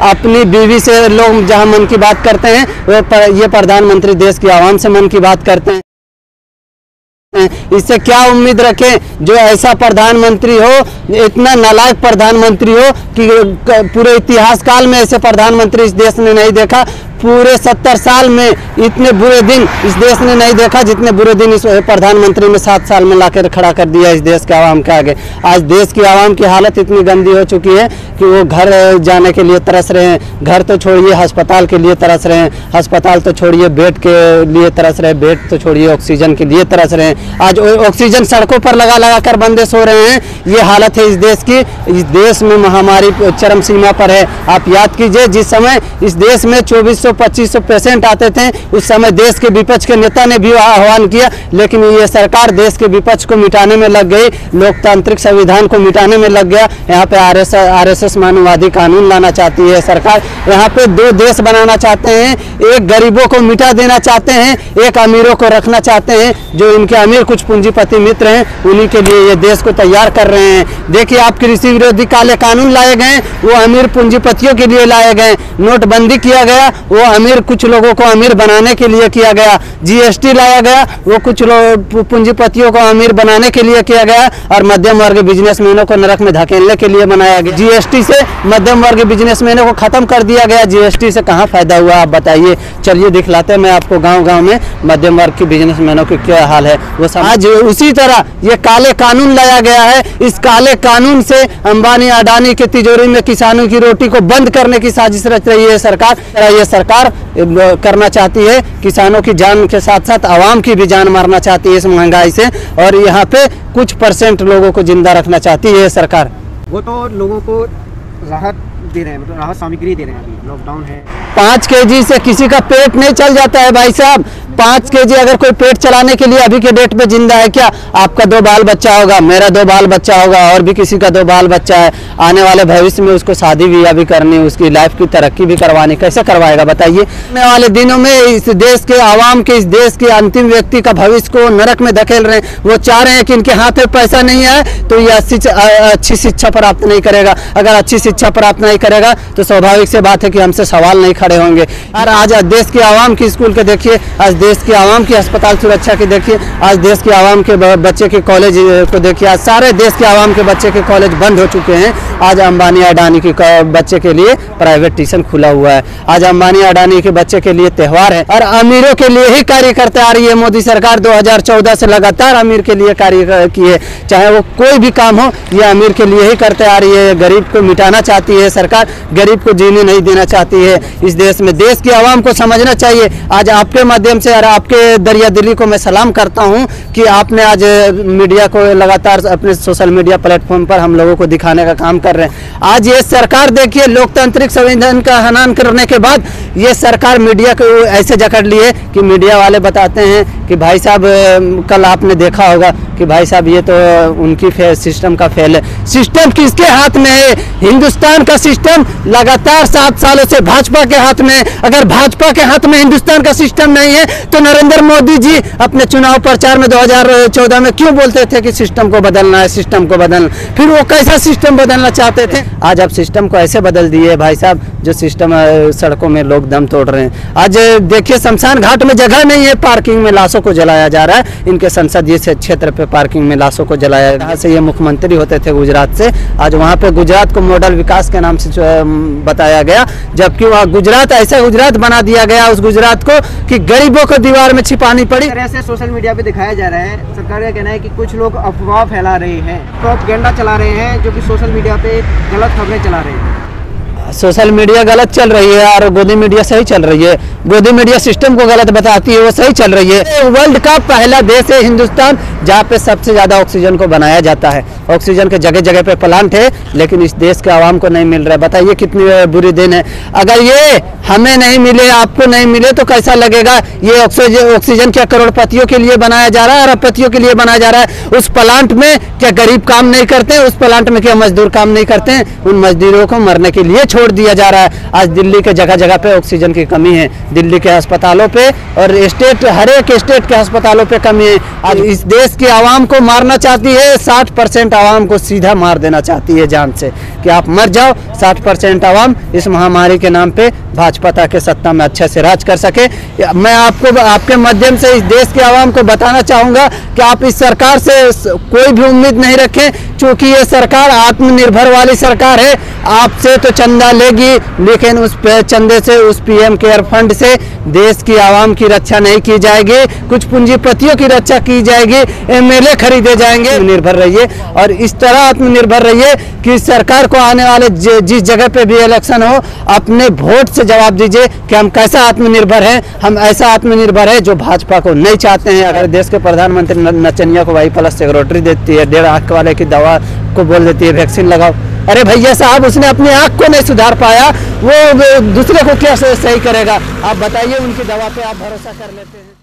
अपनी बीवी से लोग जहां मन की बात करते हैं, ये प्रधानमंत्री देश की आवाम से मन की बात करते हैं। इससे क्या उम्मीद रखें जो ऐसा प्रधानमंत्री हो, इतना नालायक प्रधानमंत्री हो कि पूरे इतिहास काल में ऐसे प्रधानमंत्री इस देश ने नहीं देखा। पूरे 70 साल में इतने बुरे दिन इस देश ने नहीं देखा जितने बुरे दिन इस प्रधानमंत्री ने 7 साल में लाकर खड़ा कर दिया इस देश के आवाम के आगे। आज देश की आवाम की हालत इतनी गंदी हो चुकी है कि वो घर जाने के लिए तरस रहे हैं। घर तो छोड़िए, अस्पताल के लिए तरस रहे हैं। अस्पताल तो छोड़िए, बेड के लिए तरस रहे हैं। बेड तो छोड़िए, ऑक्सीजन के लिए तरस रहे हैं। आज ऑक्सीजन सड़कों पर लगा कर बंदे सो रहे हैं। ये हालत है इस देश की। इस देश में महामारी चरम सीमा पर है। आप याद कीजिए, जिस समय इस देश में 2400-2500 पेशेंट आते थे, उस समय देश के विपक्ष के नेता ने भी आह्वान किया, लेकिन ये सरकार देश के विपक्ष को मिटाने में लग गई, लोकतांत्रिक संविधान को मिटाने में लग गया। यहाँ पे आरएसएस मानववादी कानून लाना चाहती है सरकार। यहाँ पे 2 देश बनाना चाहते हैं, एक गरीबों को मिटा देना चाहते हैं, एक अमीरों को रखना चाहते हैं। जो इनके अमीर कुछ पूंजीपति मित्र हैं, उन्हीं के लिए ये देश को तैयार कर रहे हैं। देखिए, आप कृषि विरोधी काले कानून लाए गए, वो अमीर पूंजीपतियों के लिए लाए गए। नोटबंदी किया गया, वो अमीर कुछ लोगों को अमीर बनाने के लिए किया गया। जीएसटी लाया गया, वो कुछ पूंजीपतियों को अमीर बनाने के लिए किया गया और मध्यम वर्ग बिजनेसमैनों को नरक में धकेलने के लिए बनाया गया। जीएसटी से मध्यम वर्ग बिजनेसमैनों को खत्म कर दिया गया। जीएसटी से कहाँ फायदा हुआ, आप बताइए। चलिए दिखलाते हैं मैं आपको गाँव-गाँव में मध्यम वर्ग के बिजनेसमैनों की क्या हाल है वो। आज उसी तरह ये काले कानून लाया गया है। इस काले कानून से अंबानी अडानी के तिजोरी में किसानों की रोटी को बंद करने की साजिश रच रही है सरकार। ये सरकार करना चाहती है किसानों की जान के साथ साथ आवाम की भी जान मारना चाहती है इस महंगाई से, और यहाँ पे कुछ % लोगों को जिंदा रखना चाहती है सरकार। वो तो लोगों को राहत दे रहे हैं, मतलब राहत सामग्री दे रहे हैं। अभी लॉकडाउन है, 5 केजी से किसी का पेट नहीं चल जाता है भाई साहब। 5 केजी अगर कोई पेट चलाने के लिए अभी के डेट में जिंदा है क्या? आपका 2 बाल बच्चा होगा, मेरा 2 बाल बच्चा होगा, और भी किसी का 2 बाल बच्चा है। आने वाले भविष्य में उसको शादी ब्याह भी करनी, उसकी लाइफ की तरक्की भी करवानी, कैसे करवाएगा बताइए? आने वाले दिनों में इस देश के आवाम के, इस देश के अंतिम व्यक्ति का भविष्य को नरक में धकेल रहे हैं। वो चाह रहे हैं कि इनके हाथ में पैसा नहीं है तो ये अच्छी शिक्षा प्राप्त नहीं करेगा। अगर अच्छी शिक्षा प्राप्त नहीं करेगा तो स्वाभाविक से बात है कि हमसे सवाल नहीं खड़े होंगे। और आज देश की आवाम की स्कूल के देखिए, आज देश की आवाम की अस्पताल सुरक्षा की देखिए, आज देश की आवाम के बच्चे के कॉलेज को देखिए। आज सारे देश के आवाम के बच्चे के कॉलेज बंद हो चुके हैं। आज अंबानी अडानी के बच्चे के लिए प्राइवेट ट्यूशन खुला हुआ है। आज अंबानी अडानी के बच्चे के लिए त्यौहार है और अमीरों के लिए ही कार्य करते आ रही है मोदी सरकार। 2014 से लगातार अमीर के लिए कार्य किए, चाहे वो कोई भी काम हो, ये अमीर के लिए ही करते आ रही है। गरीब को मिटाना चाहती है सरकार, गरीब को जीने नहीं देना चाहती है इस देश में। देश की आवाम को समझना चाहिए। आज आपके माध्यम से और आपके दरिया दिली को मैं सलाम करता हूं कि आपने आज मीडिया को लगातार अपने सोशल मीडिया प्लेटफॉर्म पर हम लोगों को दिखाने का काम कर रहे हैं। आज ये सरकार देखिए, लोकतांत्रिक संविधान का हनन करने के बाद ये सरकार मीडिया को ऐसे जकड़ लिए कि मीडिया वाले बताते हैं कि भाई साहब, कल आपने देखा होगा कि भाई साहब ये तो उनकी सिस्टम का फेल है। सिस्टम किसके हाथ में है? हिंदुस्तान का सिस्टम लगातार 7 सालों से भाजपा के हाथ में। अगर भाजपा के हाथ में हिंदुस्तान का सिस्टम नहीं है तो नरेंद्र मोदी जी अपने चुनाव प्रचार में 2014 में क्यों बोलते थे कि सिस्टम को बदलना है, सिस्टम को बदलना? फिर वो कैसा सिस्टम बदलना चाहते थे? आज आप सिस्टम को ऐसे बदल दिए भाई साहब, जो सिस्टम सड़कों में लोग दम तोड़ रहे हैं। आज देखिए, शमशान घाट में जगह नहीं है, पार्किंग में लाशों को जलाया जा रहा है। इनके संसदीय क्षेत्र पे पार्किंग में लाशों को जलाया। जहाँ से ये मुख्यमंत्री होते थे गुजरात से, आज वहाँ पे गुजरात को मॉडल विकास के नाम से बताया गया, जबकि वह गुजरात ऐसा गुजरात बना दिया गया उस गुजरात को कि गरीबों को दीवार में छिपानी पड़ी। ऐसे सोशल मीडिया पे दिखाया जा रहा है। सरकार का कहना है कि कुछ लोग अफवाह फैला रहे हैं, प्रोपेगेंडा चला रहे हैं, जो कि सोशल मीडिया पे गलत खबरें चला रहे हैं। सोशल मीडिया गलत चल रही है और गोदी मीडिया सही चल रही है। गोदी मीडिया सिस्टम को गलत बताती है, वो सही चल रही है। वर्ल्ड का पहला देश है हिंदुस्तान जहाँ पे सबसे ज़्यादा ऑक्सीजन को बनाया जाता है। ऑक्सीजन के जगह जगह पे प्लांट है, लेकिन इस देश के आवाम को नहीं मिल रहा है। बताइए कितनी बुरी दिन है। अगर ये हमें नहीं मिले, आपको नहीं मिले तो कैसा लगेगा। ये ऑक्सीजन क्या करोड़पतियों के लिए बनाया जा रहा है, अरबपतियों के लिए बनाया जा रहा है। उस प्लांट में क्या गरीब काम नहीं करते हैं? उस प्लांट में क्या मजदूर काम नहीं करते हैं? उन मजदूरों को मरने के लिए छोड़ दिया जा रहा है। आज दिल्ली के जगह जगह पे ऑक्सीजन की कमी है, दिल्ली के अस्पतालों पे और हर एक स्टेट के अस्पतालों पे कमी है। आज इस देश की आवाम को मारना चाहती है, 60% आवाम को सीधा मार देना चाहती है जान से, कि आप मर जाओ। 60% आवाम इस महामारी के नाम पे भाजपा के सत्ता में अच्छे से राज कर सके। मैं आपको आपके माध्यम से इस देश के आवाम को बताना चाहूँगा कि आप इस सरकार से कोई भी उम्मीद नहीं रखें, क्योंकि ये सरकार आत्मनिर्भर वाली सरकार है। आपसे तो चंदा लेगी, लेकिन उस चंदे से, उस पीएम केयर फंड से देश की आवाम की रक्षा नहीं की जाएगी, कुछ पूंजीपतियों की रक्षा की जाएगी, एमएलए खरीदे जाएंगे। निर्भर रहिए और इस तरह आत्मनिर्भर रहिए कि सरकार को आने वाले जिस जगह पे भी इलेक्शन हो, अपने वोट से जवाब दीजिए कि हम कैसा आत्मनिर्भर हैं। हम ऐसा आत्मनिर्भर है जो भाजपा को नहीं चाहते हैं। अगर देश के प्रधानमंत्री नचनिया को वाई प्लस सिक्योरिटी देती है, 1.5 आंख वाले की दवा को बोल देती है वैक्सीन लगाओ। अरे भैया साहब, उसने अपनी आंख को नहीं सुधार पाया, वो दूसरे को क्या सही करेगा? आप बताइए, उनकी दवा पे आप भरोसा कर लेते हैं।